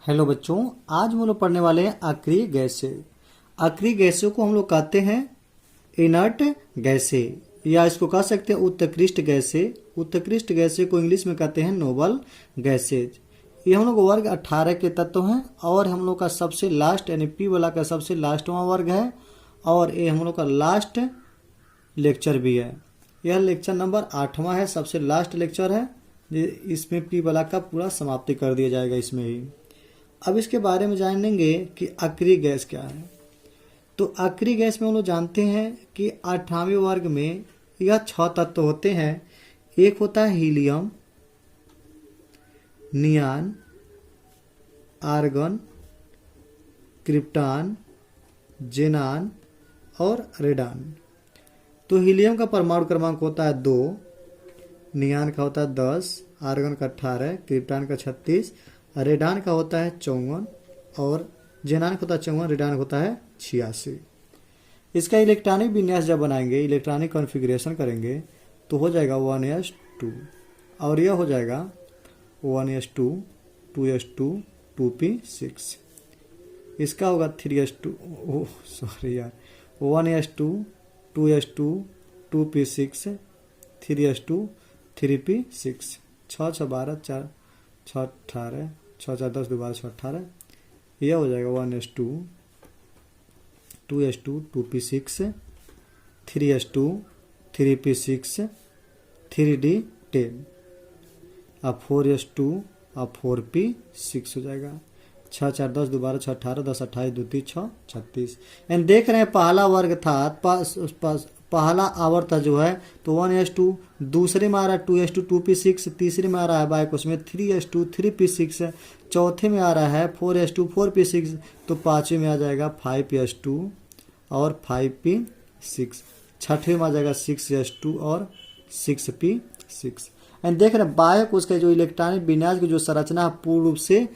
Hello बच्चों, आज हम लोग पढ़ने वाले हैं अक्रिय गैसें। अक्रिय गैसों को हम लोग कहते हैं इनर्ट गैसें, या इसको कह सकते हैं उत्कृष्ट गैसें। उत्कृष्ट गैसें को इंग्लिश में कहते हैं नोबल गैसेज। ये हम लोग वर्ग 18 के तत्व हैं और हम लोग का सबसे लास्ट यानी पी वाला का सबसे लास्टवां वर्ग है और ये हम लोग का लास्ट लेक्चर भी है। यह लेक्चर नंबर 8वां है, सबसे लास्ट लेक्चर है। इसमें पी वाला का पूरा समाप्ति कर दिया जाएगा इसमें ही। अब इसके बारे में जानेंगे कि अक्रिय गैस क्या है। तो अक्रिय गैस में हम लोग जानते हैं कि 18वें वर्ग में यह 6 तत्व होते हैं। एक होता है हीलियम, नियान, आर्गन, क्रिप्टॉन, जेनान और रेडान। तो हीलियम का परमाणु क्रमांक होता है 2, नियान का होता है 10, आर्गन का 18, क्रिप्टॉन का 36, रेडान का होता है 54 और जेनान का होता है 54, रेडान का होता है 86। इसका इलेक्ट्रॉनिक विन्यास जब बनाएंगे, इलेक्ट्रॉनिक कॉन्फ़िगरेशन करेंगे तो हो जाएगा 1s2 और यह हो जाएगा 1s2, 2s2, 2p6। इसका होगा 3s2, सॉरी यार, 1s2, 2s2, 2p6, 3s2, 3p6। 6 6 12, 4 6 18, 6 4 10, 2 12 6 18। यह हो जाएगा 1s2, 2s2, 2p6, 3s2, 3p6, 3d10। अब 4s2 अब 4p6 हो जाएगा। 6 4 10, 2 12 6 18, 10 28, 2 3 6 36। एंड देख रहे हैं पहला वर्ग था, पहला आवर्त था जो है तो 1s2, दूसरे में आ रहा है 2s2, 2p6, तीसरे में आ रहा है बाइक उसमें 3s2, 3p6, चौथे में आ रहा है 4s2, 4p6, तो पांचवें में आ जाएगा 5s2 और 5p6, छठवें में आ जाएगा 6s2 और 6p6। एंड देख रहे हैं बाइक उसके जो इलेक्ट्रॉनिक विन्यास की जो संरचना पूर्ण रूप से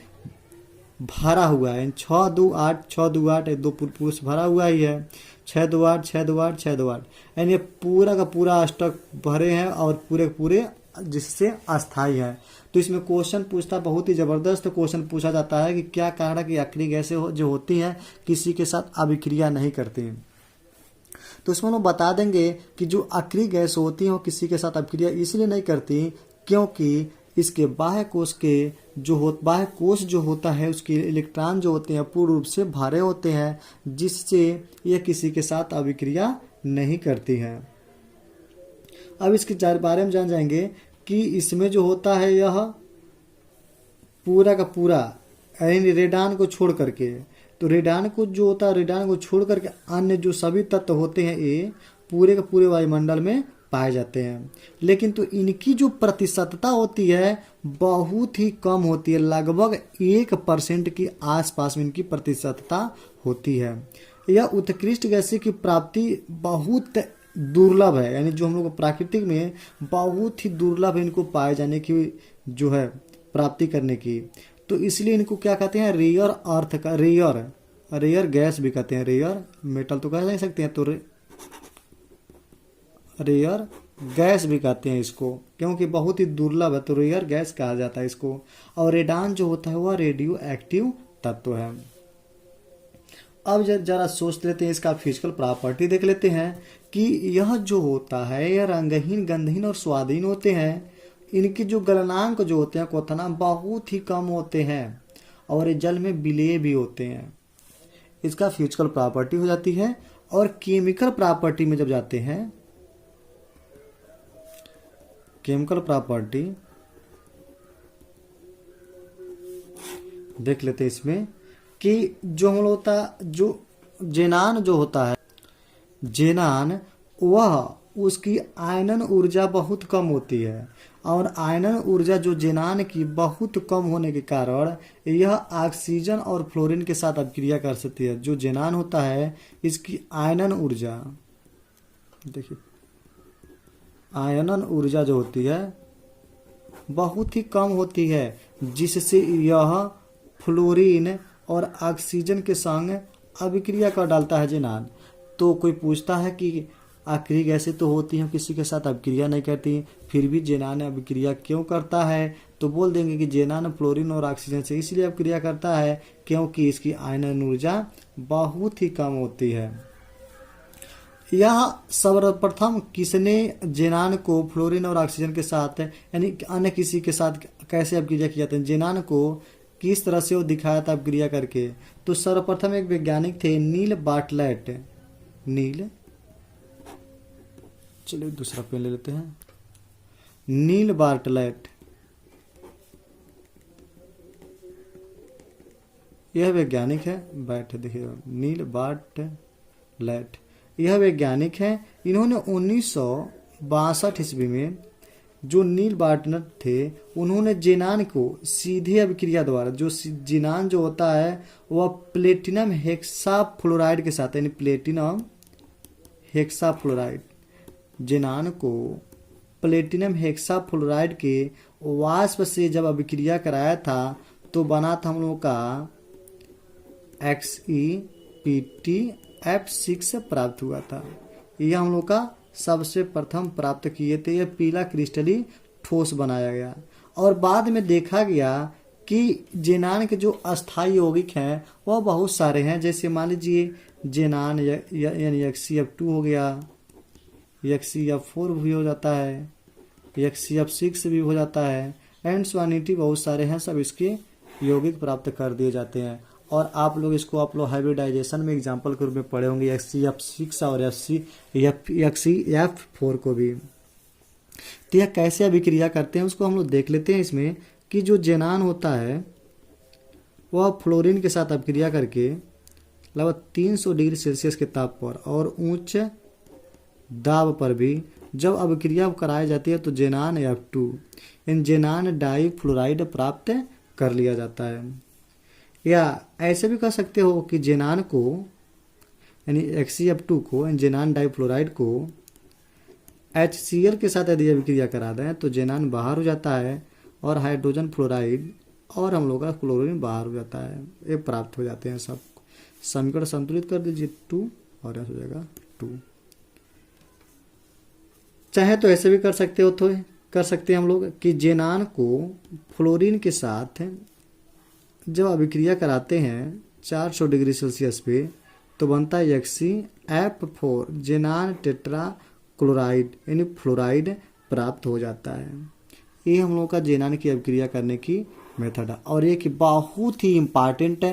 भरा हुआ है। 6 2 8, 6 2 8, 2 पुरुष भरा हुआ ही है। 6 2 8, 6 2 8, 6 2 8, यानी ये पूरा का पूरा अष्टक भरे हैं और पूरे पूरे जिससे अस्थाई है। तो इसमें क्वेश्चन पूछता, बहुत ही जबरदस्त क्वेश्चन पूछा जाता है कि क्या कारण है कि अक्रिय गैसें जो होती हैं किसी के साथ अभिक्रिया नहीं करती हैं। तो इसमें हम बता देंगे कि जो अक्रिय गैस होती हैं वो किसी के साथ अभिक्रिया इसलिए नहीं करती क्योंकि इसके बाह्य कोश जो होता है उसके इलेक्ट्रॉन जो होते हैं पूर्ण रूप से भरे होते हैं, जिससे यह किसी के साथ अभिक्रिया नहीं करती हैं। अब इसके बारे में जान जाएंगे कि इसमें जो होता है यह पूरा का पूरा यानी रेडान को छोड़ करके, तो रेडान को जो होता है रेडान को छोड़ करके अन्य जो सभी तत्व होते हैं ये पूरे के पूरे वायुमंडल में पाए जाते हैं। लेकिन तो इनकी जो प्रतिशतता होती है बहुत ही कम होती है, लगभग 1% के आसपास में इनकी प्रतिशतता होती है। यह उत्कृष्ट गैसें की प्राप्ति बहुत दुर्लभ है, यानी जो हम लोग प्राकृतिक में बहुत ही दुर्लभ है इनको पाए जाने की जो है प्राप्ति करने की। तो इसलिए इनको क्या कहते हैं, रेयर अर्थ का, रेयर गैस भी कहते हैं। रेयर मेटल तो कह नहीं सकते हैं, तो रेयर गैस भी कहते हैं इसको, क्योंकि बहुत ही दुर्लभ है तो रेयर गैस कहा जाता है इसको। और रेडान जो होता है वह रेडियो एक्टिव तत्व है। अब जरा सोच लेते हैं, इसका फिजिकल प्रॉपर्टी देख लेते हैं कि यह जो होता है यह रंगहीन, गंधहीन और स्वादहीन होते हैं। इनके जो गलनांक जो होते हैं क्वथनांक बहुत ही कम होते हैं और ये जल में विलेय भी होते हैं। इसका फिजिकल प्रॉपर्टी हो जाती है। और केमिकल प्रॉपर्टी में जब जाते हैं, केमिकल प्रॉपर्टी देख लेते हैं इसमें कि जो हम लोग होता, जो जेनान जो होता है, जेनान वह उसकी आयनन ऊर्जा बहुत कम होती है और आयनन ऊर्जा जो जेनान की बहुत कम होने के कारण यह ऑक्सीजन और फ्लोरीन के साथ अभिक्रिया कर सकती है। जो जेनान होता है इसकी आयनन ऊर्जा देखिए, आयनन ऊर्जा जो होती है बहुत ही कम होती है, जिससे यह फ्लोरीन और ऑक्सीजन के संग अभिक्रिया कर डालता है जेनान। तो कोई पूछता है कि अक्रिय गैसें तो होती हैं किसी के साथ अभिक्रिया नहीं करती, फिर भी जेनान अभिक्रिया क्यों करता है? तो बोल देंगे कि जेनान फ्लोरीन और ऑक्सीजन से इसलिए अब क्रिया करता है क्योंकि इसकी आयनन ऊर्जा बहुत ही कम होती है। यह सर्वप्रथम किसने जेनान को फ्लोरीन और ऑक्सीजन के साथ यानी अन्य किसी के साथ कैसे अब क्रिया किया था, जेनान को किस तरह से वो दिखाया था अब क्रिया करके? तो सर्वप्रथम एक वैज्ञानिक थे नील बार्टलेट। नील, चलिए दूसरा पेन ले लेते हैं। नील बार्टलेट, यह वैज्ञानिक है। बैठ देखिए, नील बार्टलेट यह वैज्ञानिक है। इन्होंने 1962 ईस्वी में जो नील बार्टलेट थे उन्होंने जेनान को सीधे अभिक्रिया द्वारा, जो जेनान जो होता है वह प्लेटिनम हेक्साफ्लोराइड के साथ, यानी प्लेटिनम हेक्साफ्लोराइड, जेनान को प्लेटिनम हेक्साफ्लोराइड के वाष्प से जब अभिक्रिया कराया था तो बना था हम लोगों का XePtF6 प्राप्त हुआ था। यह हम लोग का सबसे प्रथम प्राप्त किए थे। यह पीला क्रिस्टली ठोस बनाया गया और बाद में देखा गया कि जेनान के जो अस्थायी यौगिक हैं वह बहुत सारे हैं। जैसे मान लीजिए जेनान यानी XeF2 हो गया, XeF4 भी हो जाता है, XeF6 भी हो जाता है, एंड स्वानिटी बहुत सारे हैं, सब इसके यौगिक प्राप्त कर दिए जाते हैं। और आप लोग इसको हाइब्रिडाइजेशन में एग्जाम्पल के रूप में पढ़े होंगे, XeF6 और XeF4 को भी। तो यह कैसे अभिक्रिया करते हैं उसको हम लोग देख लेते हैं इसमें कि जो जेनान होता है वह फ्लोरीन के साथ अभिक्रिया करके लगभग 300 डिग्री सेल्सियस के ताप पर और उच्च दाब पर भी जब अभिक्रिया कराई जाती है तो जेनान F2 इन जेनान डाइफ्लोराइड प्राप्त कर लिया जाता है। या ऐसे भी कह सकते हो कि जेनान को यानी XeF2 को जेनान डाइफ्लोराइड को HCl के साथ यदि अभिक्रिया करा दें तो जेनान बाहर हो जाता है और हाइड्रोजन फ्लोराइड और हम लोग का क्लोरीन बाहर हो जाता है। ये प्राप्त हो जाते हैं सब। समीकरण संतुलित कर दीजिए 2 और हो जाएगा 2। चाहे तो ऐसे भी कर सकते हो, तो कर सकते हैं हम लोग कि जेनान को फ्लोरीन के साथ जब अभिक्रिया कराते हैं 400 डिग्री सेल्सियस पे तो बनता है XeF4 जेनान टेट्रा क्लोराइड यानी फ्लोराइड प्राप्त हो जाता है। ये हम लोग का जेनान की अभिक्रिया करने की मेथड है। और एक बहुत ही इम्पॉर्टेंट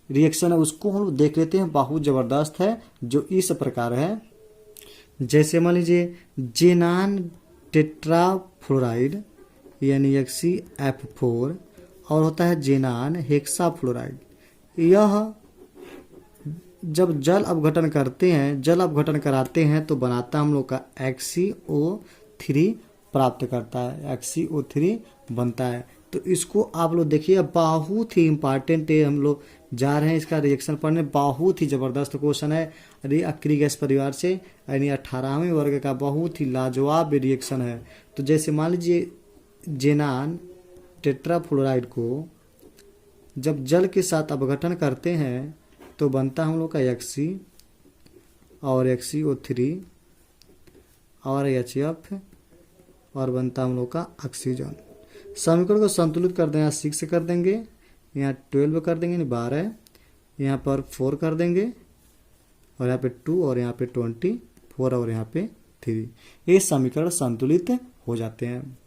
रिएक्शन है, उसको हम लोग देख लेते हैं, बहुत ज़बरदस्त है, जो इस प्रकार है। जैसे मान लीजिए जेनान टेट्रा फ्लोराइड यानी XeF4 और होता है जेनान हेक्साफ्लोराइड। यह जब जल अपघटन करते हैं, जल अपघटन कराते हैं तो बनाता हम लोग का XeO3 प्राप्त करता है, XeO3 बनता है। तो इसको आप लोग देखिए, बहुत ही इम्पॉर्टेंट है। हम लोग जा रहे हैं इसका रिएक्शन पढ़ने, बहुत ही ज़बरदस्त क्वेश्चन है। अक्रिय गैस परिवार से यानी 18वें वर्ग का बहुत ही लाजवाब रिएक्शन है। तो जैसे मान लीजिए जेनान टेट्राफ्लोराइड को जब जल के साथ अपघटन करते हैं तो बनता हम लोग का Xe और XeO3 और HF और बनता हम लोग का ऑक्सीजन। समीकरण को संतुलित कर दें, यहाँ 6 कर देंगे, यहाँ 12 कर देंगे, 12, यहाँ पर 4 कर देंगे और यहाँ पे 2 और यहाँ पे 24 और यहाँ पे 3। ये समीकरण संतुलित हो जाते हैं।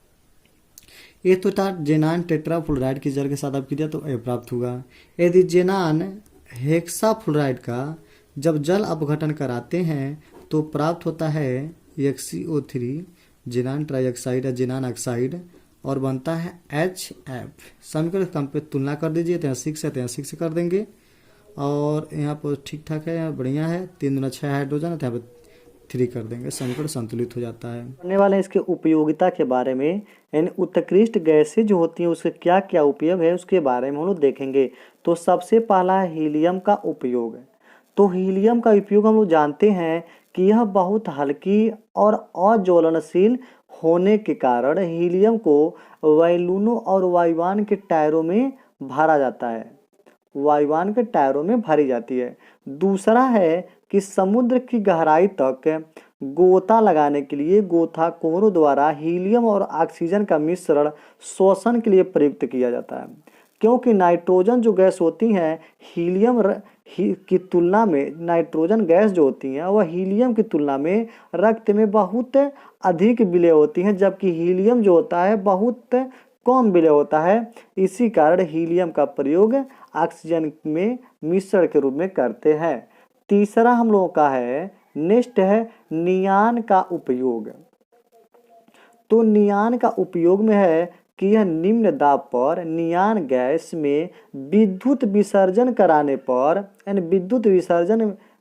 ये तो था जेनान टेट्राफ्लोराइड की जल के साथ अभिक्रिया, तो ए प्राप्त होगा। यदि जेनान हेक्साफ्लोराइड का जब जल अपघटन कराते हैं तो प्राप्त होता है XeO3 जेनान ट्राइऑक्साइड या जेनान ऑक्साइड और बनता है HF। समीकरण कम पे तुलना कर दीजिए, तो यहाँ 6 है तो यहाँ 6 कर देंगे और यहाँ पर ठीक ठाक है, यहाँ बढ़िया है, 3 दूना 6 हाइड्रोजन है तो यहाँ पे 3 कर देंगे, समीकरण संतुलित हो जाता है। पढ़ने वाले हैं इसके उपयोगिता के बारे में, यानी उत्कृष्ट गैसें जो होती हैं उसके क्या क्या उपयोग है उसके बारे में हम लोग देखेंगे। तो सबसे पहला है हीलियम का उपयोग। तो हीलियम का उपयोग हम लोग जानते हैं कि यह बहुत हल्की और अज्वलनशील होने के कारण हीलियम को बैलूनों और वायुयान के टायरों में भरा जाता है, वायुयान के टायरों में भरी जाती है। दूसरा है कि समुद्र की गहराई तक गोता लगाने के लिए गोताखोरों द्वारा हीलियम और ऑक्सीजन का मिश्रण श्वसन के लिए प्रयुक्त किया जाता है, क्योंकि नाइट्रोजन जो गैस होती हैं की तुलना में नाइट्रोजन गैस जो होती हैं वह हीलियम की तुलना में रक्त में बहुत अधिक विलय होती हैं, जबकि हीलियम जो होता है बहुत कम विलय होता है। इसी कारण हीलियम का प्रयोग ऑक्सीजन में मिश्रण के रूप में करते हैं। तीसरा हम लोगों का है, नेक्स्ट है नियान का उपयोग। तो नियान का उपयोग में है कि यह निम्न दाब पर नियान गैस में विद्युत विसर्जन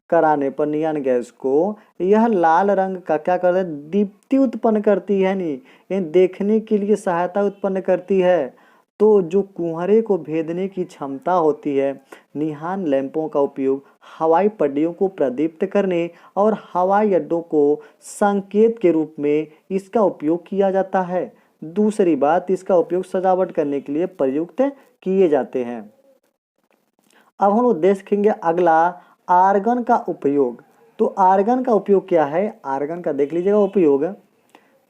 कराने पर नियान गैस को यह लाल रंग का क्या करता है, दीप्ति उत्पन्न करती है, नहीं ये देखने के लिए सहायता उत्पन्न करती है। तो जो कुहरे को भेदने की क्षमता होती है, निहान लैंपों का उपयोग हवाई पट्टियों को प्रदीप्त करने और हवाई अड्डों को संकेत के रूप में इसका उपयोग किया जाता है। दूसरी बात, इसका उपयोग सजावट करने के लिए प्रयुक्त किए जाते हैं। अब हम लोग देखेंगे अगला, आर्गन का उपयोग। तो आर्गन का उपयोग क्या है? आर्गन का देख लीजिएगा उपयोग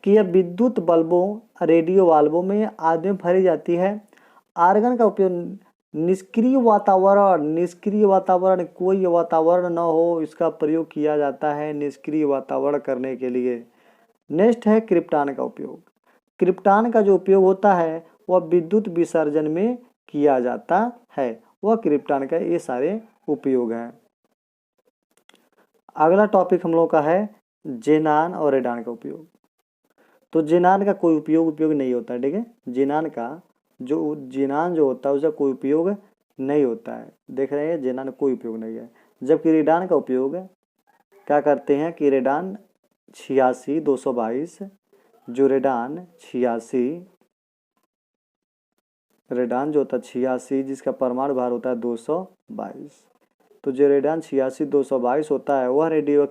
कि यह विद्युत बल्बों, रेडियो वाल्वों में आदि में भरी जाती है। आर्गन का उपयोग निष्क्रिय वातावरण कोई वातावरण न हो इसका प्रयोग किया जाता है निष्क्रिय वातावरण करने के लिए। नेक्स्ट है क्रिप्टॉन का उपयोग। क्रिप्टॉन का जो उपयोग होता है वह विद्युत विसर्जन में किया जाता है, वह क्रिप्टॉन का ये सारे उपयोग हैं। अगला टॉपिक हम लोग का है जेनान और रेडान का उपयोग। तो जेनान का कोई उपयोग नहीं होता है, ठीक है। जेनान जो होता है उसका कोई उपयोग नहीं होता है, देख रहे हैं, जेनान कोई उपयोग नहीं है। जबकि रेडान का उपयोग क्या करते हैं कि रेडान 86-222 जो रेडान जो होता है 86 जिसका परमाणु भार होता है 222, तो जो रेडान 86-222 होता है वह रेडियो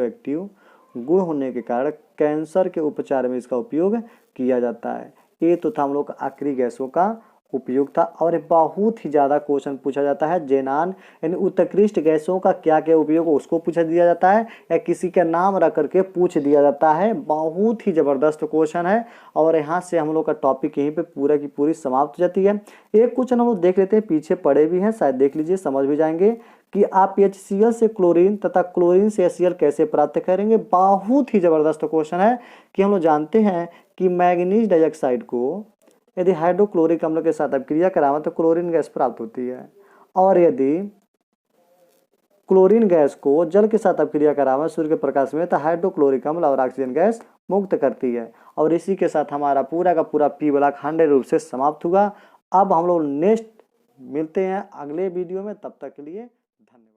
एक्टिव गुण होने के कारण कैंसर के उपचार में इसका उपयोग किया जाता है। ये तो था हम लोग आखिरी गैसों का उपयोग था। और बहुत ही ज़्यादा क्वेश्चन पूछा जाता है जेनान यानी उत्कृष्ट गैसों का क्या क्या उपयोग उसको पूछा दिया जाता है या किसी का नाम रख करके पूछ दिया जाता है। बहुत ही ज़बरदस्त क्वेश्चन है और यहाँ से हम लोग का टॉपिक यहीं पे पूरा की पूरी समाप्त हो जाती है। एक क्वेश्चन हम लोग देख लेते हैं, पीछे पड़े भी हैं, शायद देख लीजिए, समझ भी जाएंगे कि आप HCl से क्लोरीन तथा क्लोरीन से HCl कैसे प्राप्त करेंगे। बहुत ही ज़बरदस्त क्वेश्चन है कि हम लोग जानते हैं कि मैंगनीज डाइऑक्साइड को यदि हाइड्रोक्लोरिक अम्ल के साथ आप क्रिया करावें तो क्लोरीन गैस प्राप्त होती है, और यदि क्लोरीन गैस को जल के साथ आप क्रिया करावें सूर्य के प्रकाश में तो हाइड्रोक्लोरिक अम्ल और ऑक्सीजन गैस मुक्त करती है। और इसी के साथ हमारा पूरा का पूरा पी ब्लॉक 100 रूप से समाप्त हुआ। अब हम लोग नेक्स्ट मिलते हैं अगले वीडियो में, तब तक के लिए धन्यवाद।